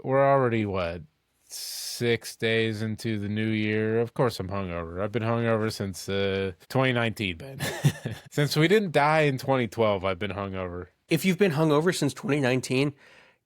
we're already what 6 days into the new year. Of course, I'm hungover. I've been hungover since 2019, man. Since we didn't die in 2012, I've been hungover. If you've been hungover since 2019,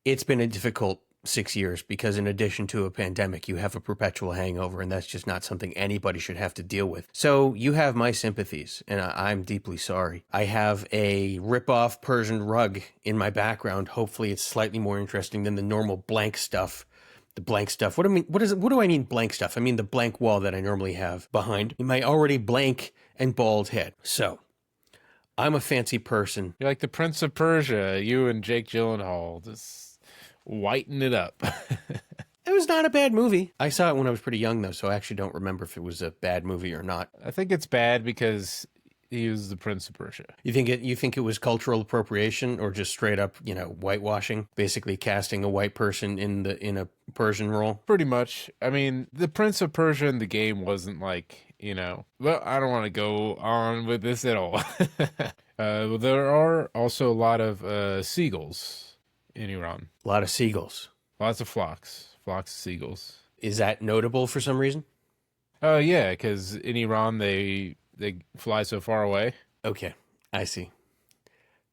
it's been a difficult 6 years because in addition to a pandemic, you have a perpetual hangover, and that's just not something anybody should have to deal with. So you have my sympathies, and I'm deeply sorry. I have a rip-off Persian rug in my background. Hopefully it's slightly more interesting than the normal blank stuff. The blank stuff. What do I mean? What do I mean blank stuff? I mean the blank wall that I normally have behind my already blank and bald head. So I'm a fancy person. You're like the Prince of Persia, you and Jake Gyllenhaal, just whiten it up. It was not a bad movie. I saw it when I was pretty young, though, so I actually don't remember if it was a bad movie or not. I think it's bad because he was the Prince of Persia. You think it was cultural appropriation or just straight up, whitewashing, basically casting a white person in a Persian role? Pretty much. I mean, the Prince of Persia in the game wasn't like, well, I don't want to go on with this at all. There are also a lot of seagulls in Iran. A lot of seagulls. Lots of flocks of seagulls. Is that notable for some reason? Oh, yeah, because in Iran, they fly so far away. Okay, I see.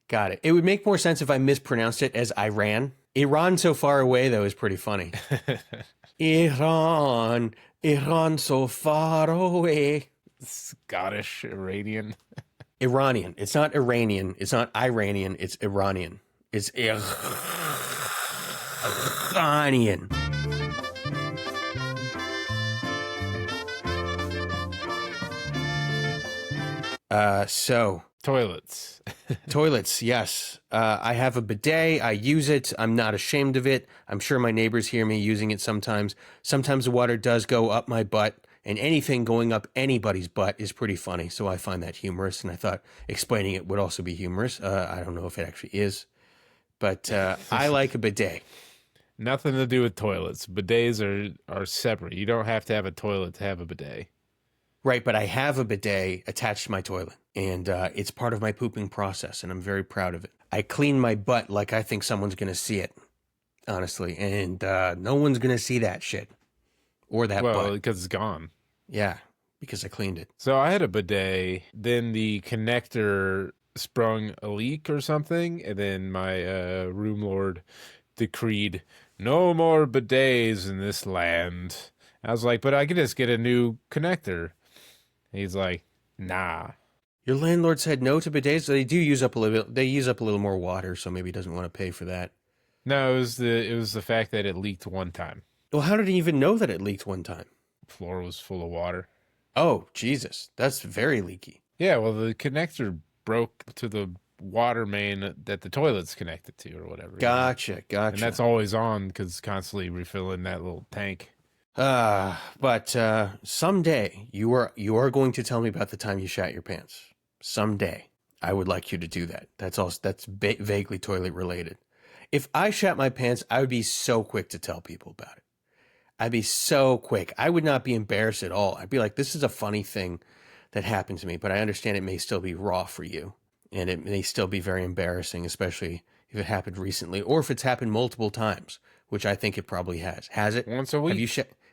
Got it. It would make more sense if I mispronounced it as Iran. Iran so far away, though, is pretty funny. Iran so far away. Scottish, Iranian. Iranian. It's not Iranian. It's not Iranian. It's Iranian. It's Iranian. So Toilets. Toilets, yes. I have a bidet. I use it. I'm not ashamed of it. I'm sure my neighbors hear me using it sometimes. Sometimes the water does go up my butt, and anything going up anybody's butt is pretty funny. So I find that humorous, and I thought explaining it would also be humorous. I don't know if it actually is, but I like a bidet. Nothing to do with toilets. Bidets are separate. You don't have to have a toilet to have a bidet. Right, but I have a bidet attached to my toilet, and it's part of my pooping process, and I'm very proud of it. I clean my butt like I think someone's going to see it, honestly, and no one's going to see that shit or that butt. Well, because it's gone. Yeah, because I cleaned it. So I had a bidet, then the connector sprung a leak or something, and then my room lord decreed, no more bidets in this land. I was like, but I could just get a new connector. He's like, nah. Your landlord said no to bidets. They do use up a little. They use up a little more water, so maybe he doesn't want to pay for that. No, it was the fact that it leaked one time. Well, how did he even know that it leaked one time? The floor was full of water. Oh, Jesus, that's very leaky. Yeah, well, the connector broke to the water main that the toilet's connected to, or whatever. Gotcha. And that's always on because it's constantly refilling that little tank. But someday you are going to tell me about the time you shat your pants. Someday I would like you to do that. That's vaguely toilet related. If I shat my pants, I would be so quick to tell people about it. I'd be so quick. I would not be embarrassed at all. I'd be like, this is a funny thing that happened to me, but I understand it may still be raw for you, and it may still be very embarrassing, especially if it happened recently or if it's happened multiple times, which I think it probably has. Has it? Once a week.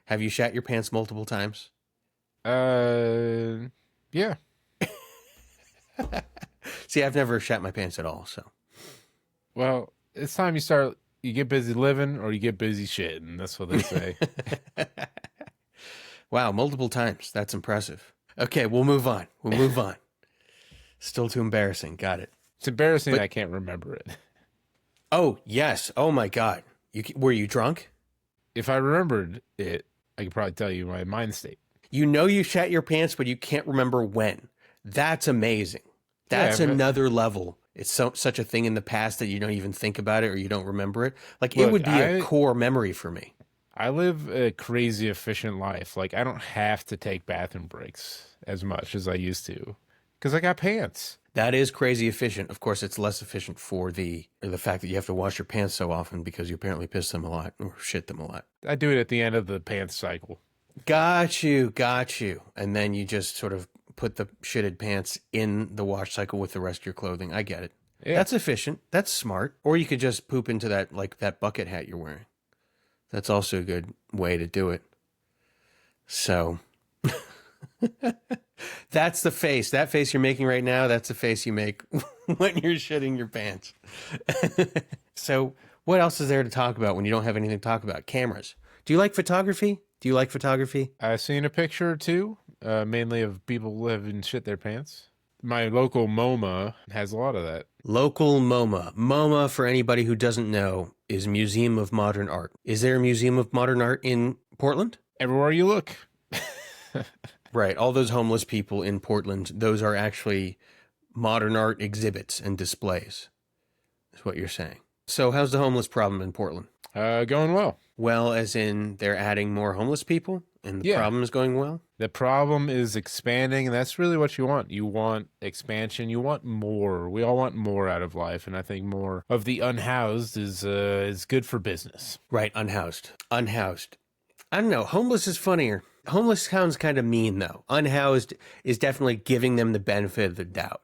Have you shat your pants multiple times? Yeah. See, I've never shat my pants at all, so. Well, it's time you get busy living or you get busy shitting. That's what they say. Wow, multiple times. That's impressive. Okay, we'll move on. Still too embarrassing. Got it. It's embarrassing I can't remember it. Oh, yes. Oh, my God. Were you drunk? If I remembered it, I could probably tell you my mind state. You know you shat your pants, but you can't remember when. That's amazing. That's another level. It's such a thing in the past that you don't even think about it or you don't remember it. Like, it would be a core memory for me. I live a crazy efficient life. Like, I don't have to take bathroom breaks as much as I used to because I got pants. That is crazy efficient. Of course, it's less efficient for the fact that you have to wash your pants so often because you apparently piss them a lot or shit them a lot. I do it at the end of the pants cycle. Got you. And then you just sort of put the shitted pants in the wash cycle with the rest of your clothing. I get it. Yeah. That's efficient. That's smart. Or you could just poop into that bucket hat you're wearing. That's also a good way to do it. So that's the face. That face you're making right now, that's the face you make when you're shitting your pants. So what else is there to talk about when you don't have anything to talk about? Cameras. Do you like photography? Do you like photography? I've seen a picture or two, mainly of people who have shit their pants. My local MoMA has a lot of that. Local MoMA. MoMA, for anybody who doesn't know, is Museum of Modern Art. Is there a Museum of Modern Art in Portland? Everywhere you look. Right. All those homeless people in Portland, those are actually modern art exhibits and displays, is what you're saying. So how's the homeless problem in Portland? Going well. Well, as in they're adding more homeless people and the Yeah. problem is going well? The problem is expanding, and that's really what you want. You want expansion. You want more. We all want more out of life, and I think more of the unhoused is good for business. Right. Unhoused. Unhoused. I don't know. Homeless is funnier. Homeless sounds kind of mean, though. Unhoused is definitely giving them the benefit of the doubt.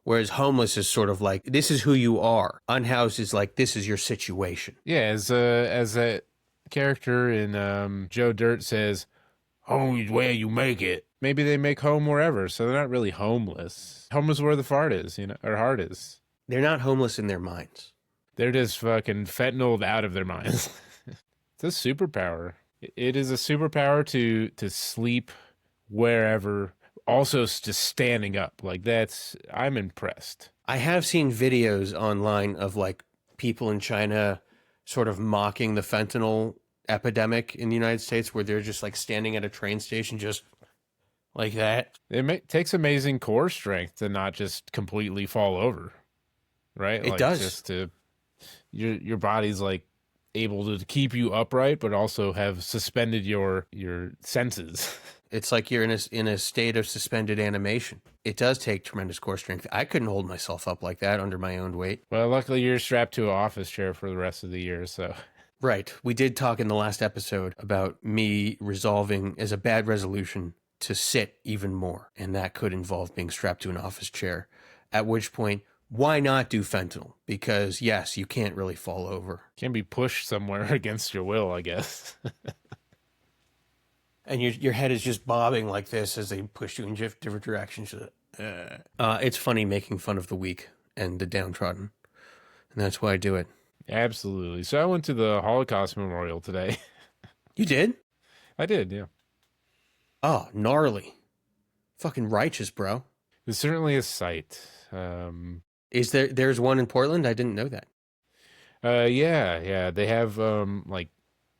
Whereas homeless is sort of like, this is who you are. Unhoused is like, this is your situation. Yeah, as a character in Joe Dirt says, "Home is where you make it." Maybe they make home wherever, so they're not really homeless. Home is where the fart is, or heart is. They're not homeless in their minds. They're just fucking fentanyled out of their minds. It's a superpower. It is a superpower to sleep wherever. Also, just standing up. Like, I'm impressed. I have seen videos online of like people in China sort of mocking the fentanyl epidemic in the United States, where they're just like standing at a train station just like that. It takes amazing core strength to not just completely fall over, right? It Like, does. just to your body's like able to keep you upright, but also have suspended your senses. It's like you're in a state of suspended animation. It does take tremendous core strength. I couldn't hold myself up like that under my own weight. Well, luckily you're strapped to an office chair for the rest of the year, so. Right. We did talk in the last episode about me resolving as a bad resolution to sit even more, and that could involve being strapped to an office chair. At which point, why not do fentanyl? Because yes, you can't really fall over. Can be pushed somewhere against your will, I guess. And your head is just bobbing like this as they push you in different directions. It's funny making fun of the weak and the downtrodden, and that's why I do it. Absolutely. So I went to the Holocaust Memorial today. You did? I did, yeah. Oh, gnarly. Fucking righteous, bro. It's certainly a sight. Is there's one in Portland? I didn't know that. Yeah. They have like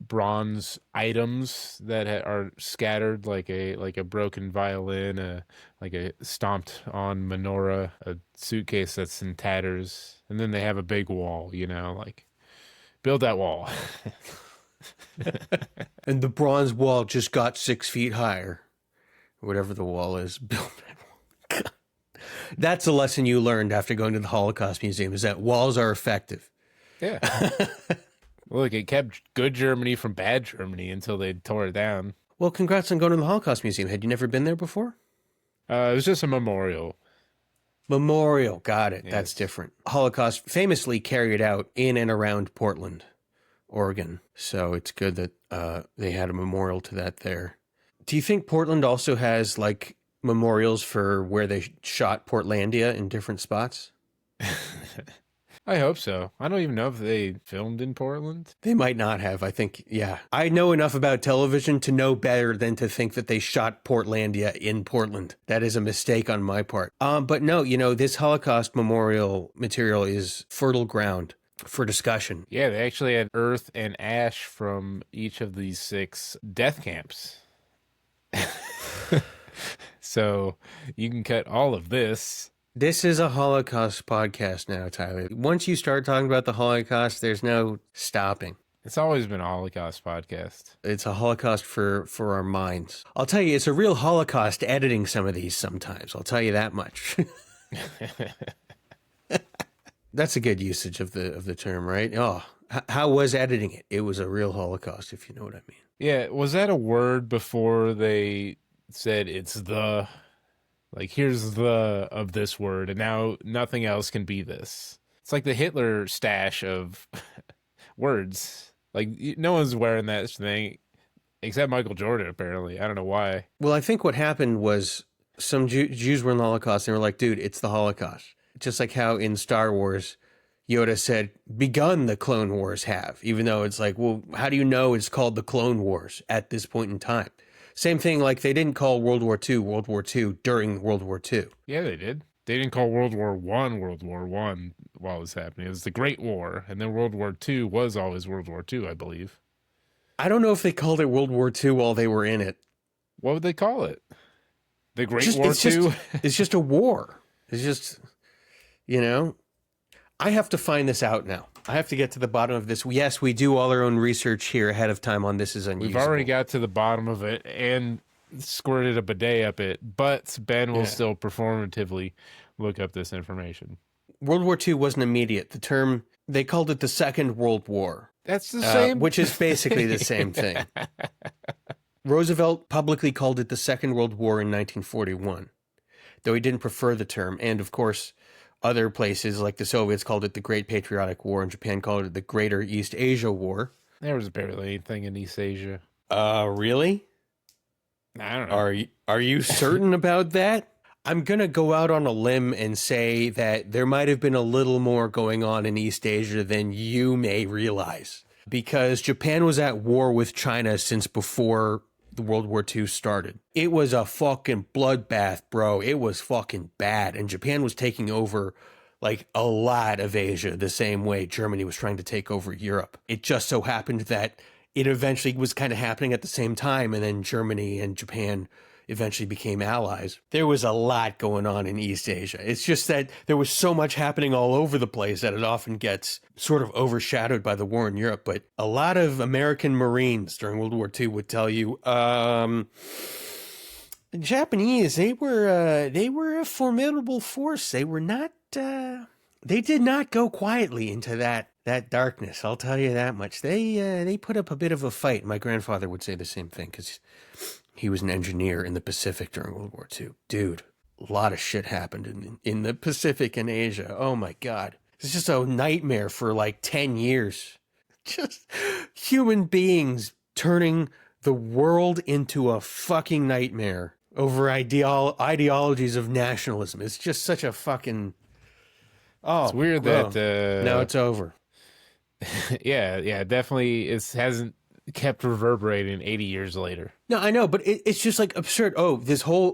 bronze items that are scattered, like a broken violin, like a stomped on menorah, a suitcase that's in tatters, and then they have a big wall. Like build that wall. And the bronze wall just got 6 feet higher. Whatever the wall is, build that wall. That's a lesson you learned after going to the Holocaust Museum, is that walls are effective. Yeah. Look, it kept good Germany from bad Germany until they tore it down. Well, congrats on going to the Holocaust Museum. Had you never been there before? It was just a memorial. Memorial. Got it. Yes. That's different. Holocaust famously carried out in and around Portland, Oregon. So it's good that they had a memorial to that there. Do you think Portland also has like memorials for where they shot Portlandia in different spots? I hope so. I don't even know if they filmed in Portland. They might not have. I think, yeah. I know enough about television to know better than to think that they shot Portlandia in Portland. That is a mistake on my part. But no, this Holocaust memorial material is fertile ground for discussion. Yeah, they actually had earth and ash from each of these 6 death camps. So you can cut all of this. This is a Holocaust podcast now, Tyler. Once you start talking about the Holocaust, there's no stopping. It's always been a Holocaust podcast. It's a Holocaust for our minds. I'll tell you, it's a real Holocaust editing some of these sometimes. I'll tell you that much. That's a good usage of the term, right? Oh, how was editing it? It was a real Holocaust, if you know what I mean. Yeah, was that a word before they said it's the... Like, here's the of this word, and now nothing else can be this. It's like the Hitler stash of words. Like no one's wearing that thing except Michael Jordan. Apparently, I don't know why. Well, I think what happened was some Jews were in the Holocaust. And they were like, dude, it's the Holocaust. Just like how in Star Wars, Yoda said, begun the Clone Wars have, even though it's like, well, how do you know it's called the Clone Wars at this point in time? Same thing, like they didn't call World War II during World War II. Yeah, they did. They didn't call World War One while it was happening. It was the Great War, and then World War Two was always World War Two, I believe. I don't know if they called it World War II while they were in it. What would they call it? The Great War Two? It's just a war. It's just, you know, I have to find this out now. I have to get to the bottom of this. Yes, we do all our own research here ahead of time on This Is Unusable. We've already got to the bottom of it and squirted a bidet up it, but Ben will still performatively look up this information. World War II wasn't immediate. The term, they called it the Second World War. That's the same. Which is basically the same thing. Roosevelt publicly called it the Second World War in 1941, though he didn't prefer the term. And of course, other places like the Soviets called it the Great Patriotic War, and Japan called it the Greater East Asia War. There was barely anything in East Asia. Really? I don't know. Are you certain about that? I'm going to go out on a limb and say that there might have been a little more going on in East Asia than you may realize, because Japan was at war with China since before the World War II started. It was a fucking bloodbath, bro. It was fucking bad. And Japan was taking over like a lot of Asia the same way Germany was trying to take over Europe. It just so happened that it eventually was kind of happening at the same time, and then Germany and Japan eventually became allies. There was a lot going on in East Asia. It's just that there was so much happening all over the place that it often gets sort of overshadowed by the war in Europe. But a lot of American Marines during World War II would tell you, the Japanese, they were a formidable force. They were not, they did not go quietly into that darkness. I'll tell you that much. They put up a bit of a fight. My grandfather would say the same thing because he was an engineer in the Pacific during World War II. Dude, a lot of shit happened in the Pacific and Asia. Oh my God. It's just a nightmare for like 10 years. Just human beings turning the world into a fucking nightmare over ideologies of nationalism. It's just such a fucking... Oh, it's weird that... now it's over. Yeah, definitely it hasn't kept reverberating 80 years later. No, I know, but it's just like absurd. Oh,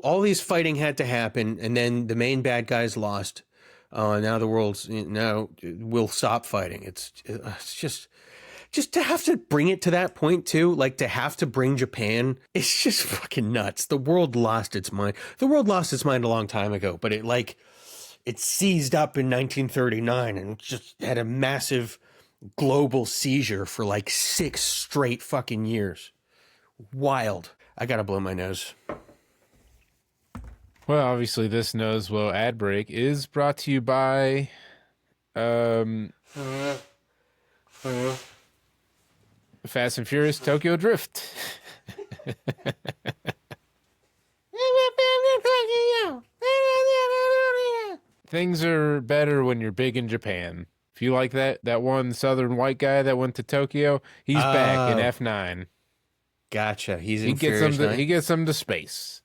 all these fighting had to happen, and then the main bad guys lost. Now the world's, now we'll stop fighting. It's just to have to bring it to that point too, like to have to bring Japan, it's just fucking nuts. The world lost its mind. The world lost its mind a long time ago, but it seized up in 1939 and just had a massive global seizure for like 6 straight fucking years. Wild. I gotta blow my nose. Well, obviously this Noseblow ad break is brought to you by Fast and Furious Tokyo Drift. Things are better when you're big in Japan. If you like that one southern white guy that went to Tokyo, he's back in F9. Gotcha. He gets them to space.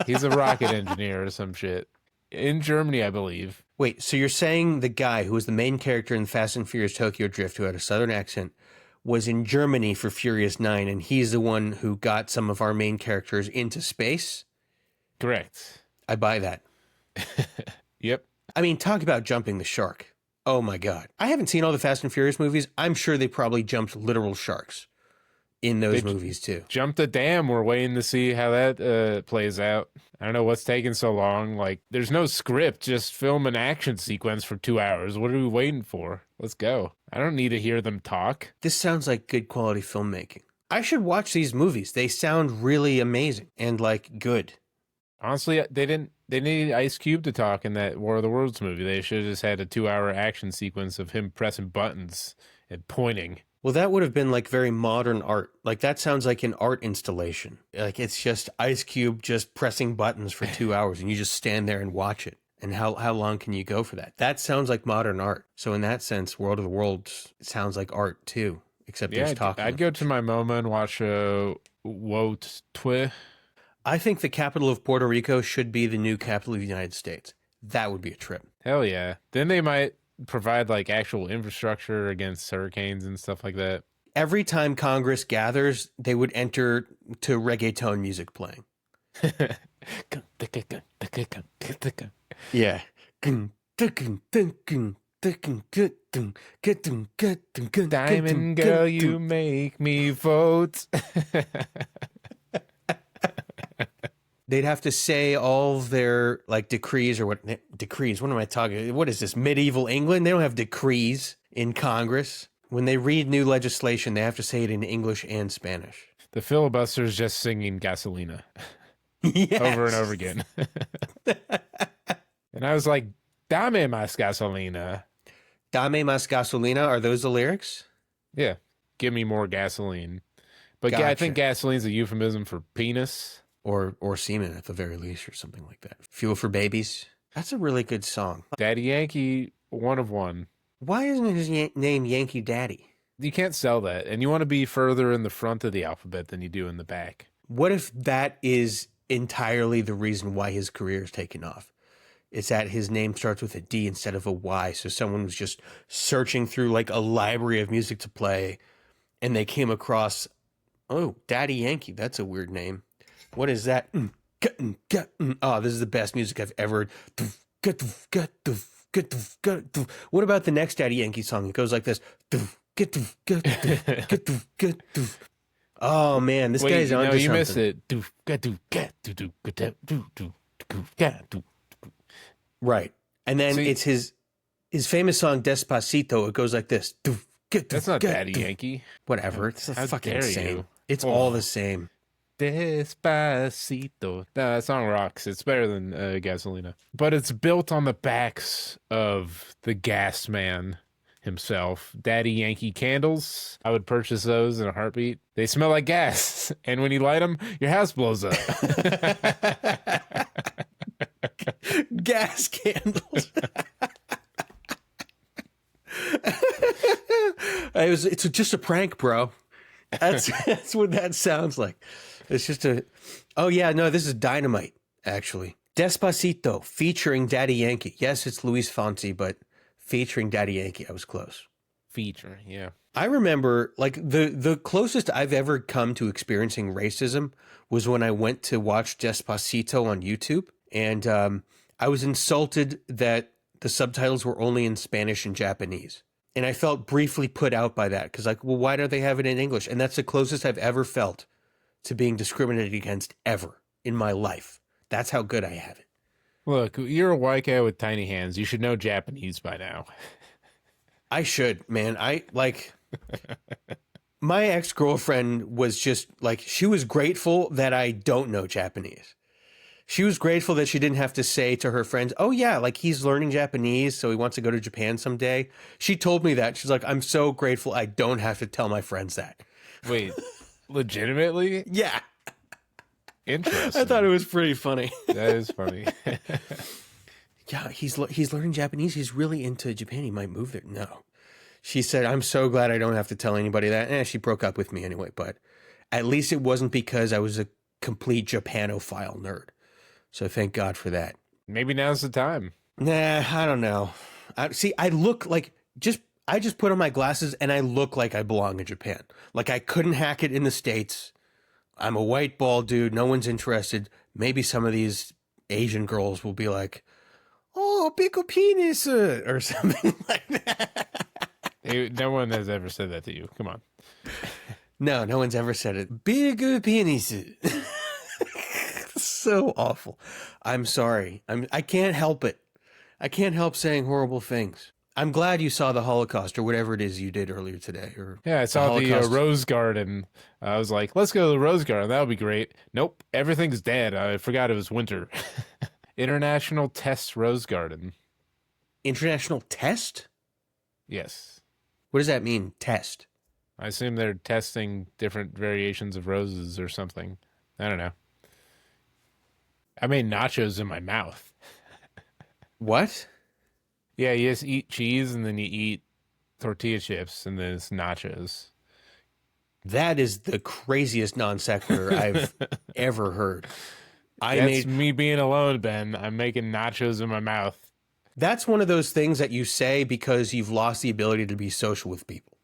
He's a rocket engineer or some shit. In Germany, I believe. Wait, so you're saying the guy who was the main character in Fast and Furious Tokyo Drift, who had a southern accent, was in Germany for Furious 9, and he's the one who got some of our main characters into space? Correct. I buy that. Yep. I mean, talk about jumping the shark. Oh my God. I haven't seen all the Fast and Furious movies. I'm sure they probably jumped literal sharks in those movies too. Jumped a dam. We're waiting to see how that plays out. I don't know what's taking so long. Like, there's no script. Just film an action sequence for 2 hours. What are we waiting for? Let's go. I don't need to hear them talk. This sounds like good quality filmmaking. I should watch these movies. They sound really amazing and like good. Honestly, they needed Ice Cube to talk in that War of the Worlds movie. They should have just had a 2-hour action sequence of him pressing buttons and pointing. Well, that would have been like very modern art. Like that sounds like an art installation. Like it's just Ice Cube just pressing buttons for 2 hours and you just stand there and watch it. And how long can you go for that? That sounds like modern art. So in that sense, World of the Worlds sounds like art too. except Yeah, there's talking I'd of go it. to my MoMA and watch Woat Twi. I think the capital of Puerto Rico should be the new capital of the United States. That would be a trip. Hell yeah. Then they might provide like actual infrastructure against hurricanes and stuff like that. Every time Congress gathers, they would enter to reggaeton music playing. Yeah. Diamond girl, you make me vote. They'd have to say all of their like decrees or what decrees. What am I talking? What is this? Medieval England? They don't have decrees in Congress. When they read new legislation, they have to say it in English and Spanish. The filibuster's just singing Gasolina Yes. over and over again. And I was like, Dame más gasolina. Dame más gasolina. Are those the lyrics? Yeah, give me more gasoline. But I think Gotcha. gasoline's a euphemism for penis. Or semen at the very least, or something like that. Fuel for Babies. That's a really good song. Daddy Yankee, one of one. Why isn't his name Yankee Daddy? You can't sell that. And you want to be further in the front of the alphabet than you do in the back. What if that is entirely the reason why his career is taken off? It's that his name starts with a D instead of a Y. So someone was just searching through like a library of music to play and they came across, oh, Daddy Yankee. That's a weird name. What is that? Oh, this is the best music I've ever heard. What about the next Daddy Yankee song? It goes like this. Oh man, this guy's onto you missed something. it. Right. And then See, it's his famous song Despacito. It goes like this. that's not Daddy Yankee. Whatever. It's the How fucking dare same. you. It's Oh. all the same. Despacito. Nah, that song rocks. It's better than Gasolina. But it's built on the backs of the gas man himself. Daddy Yankee candles. I would purchase those in a heartbeat. They smell like gas. And when you light them, your house blows up. Gas candles. It's just a prank, bro. That's what that sounds like. It's just a. Oh yeah, no, this is dynamite. Actually, Despacito featuring Daddy Yankee. Yes, it's Luis Fonsi, but featuring Daddy Yankee. I was close. Feature, yeah. I remember like the closest I've ever come to experiencing racism was when I went to watch Despacito on YouTube, and I was insulted that the subtitles were only in Spanish and Japanese. And I felt briefly put out by that because, like, well, why don't they have it in English? And that's the closest I've ever felt to being discriminated against ever in my life. That's how good I have it. Look, you're a white guy with tiny hands. You should know Japanese by now. I should, man. I like my ex-girlfriend was just like, she was grateful that I don't know Japanese. She was grateful that she didn't have to say to her friends, oh, yeah, like he's learning Japanese, so he wants to go to Japan someday. She told me that. She's like, I'm so grateful I don't have to tell my friends that. Wait, legitimately? Yeah. Interesting. I thought it was pretty funny. That is funny. Yeah, he's learning Japanese. He's really into Japan. He might move there. No. She said, I'm so glad I don't have to tell anybody that. She broke up with me anyway, but at least it wasn't because I was a complete Japanophile nerd. So thank God for that. Maybe now's the time. Nah, I don't know. I look like I just put on my glasses and I look like I belong in Japan. Like I couldn't hack it in the States. I'm a white bald dude. No one's interested. Maybe some of these Asian girls will be like, oh, big penis or something like that. No one has ever said that to you. Come on. No one's ever said it. Big penis. So awful. I'm sorry. I can't help it. I can't help saying horrible things. I'm glad you saw the Holocaust or whatever it is you did earlier today. Yeah, I saw the Rose Garden. I was like, let's go to the Rose Garden. That would be great. Nope, everything's dead. I forgot it was winter. International Test Rose Garden. International test? Yes. What does that mean, test? I assume they're testing different variations of roses or something. I don't know. I made nachos in my mouth. What? Yeah, you just eat cheese and then you eat tortilla chips and then it's nachos. That is the craziest non sequitur I've ever heard. That's me being alone, Ben. I'm making nachos in my mouth. That's one of those things that you say because you've lost the ability to be social with people.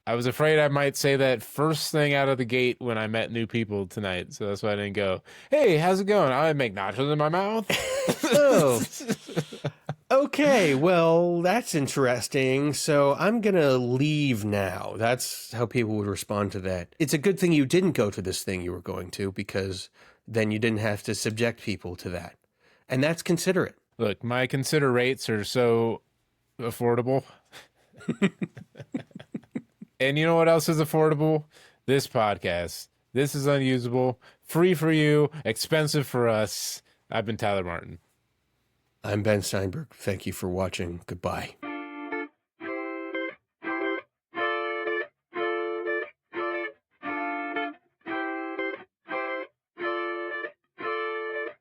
I was afraid I might say that first thing out of the gate when I met new people tonight, so that's why I didn't go, "Hey, how's it going? I make nachos in my mouth." Oh, okay. Well, that's interesting. So I'm going to leave now. That's how people would respond to that. It's a good thing you didn't go to this thing you were going to, because then you didn't have to subject people to that. And that's considerate. Look, my consider rates are so affordable. And you know what else is affordable? This podcast. This is Unusable. Free for you, expensive for us. I've been Tyler Martin. I'm Ben Steinberg. Thank you for watching. Goodbye.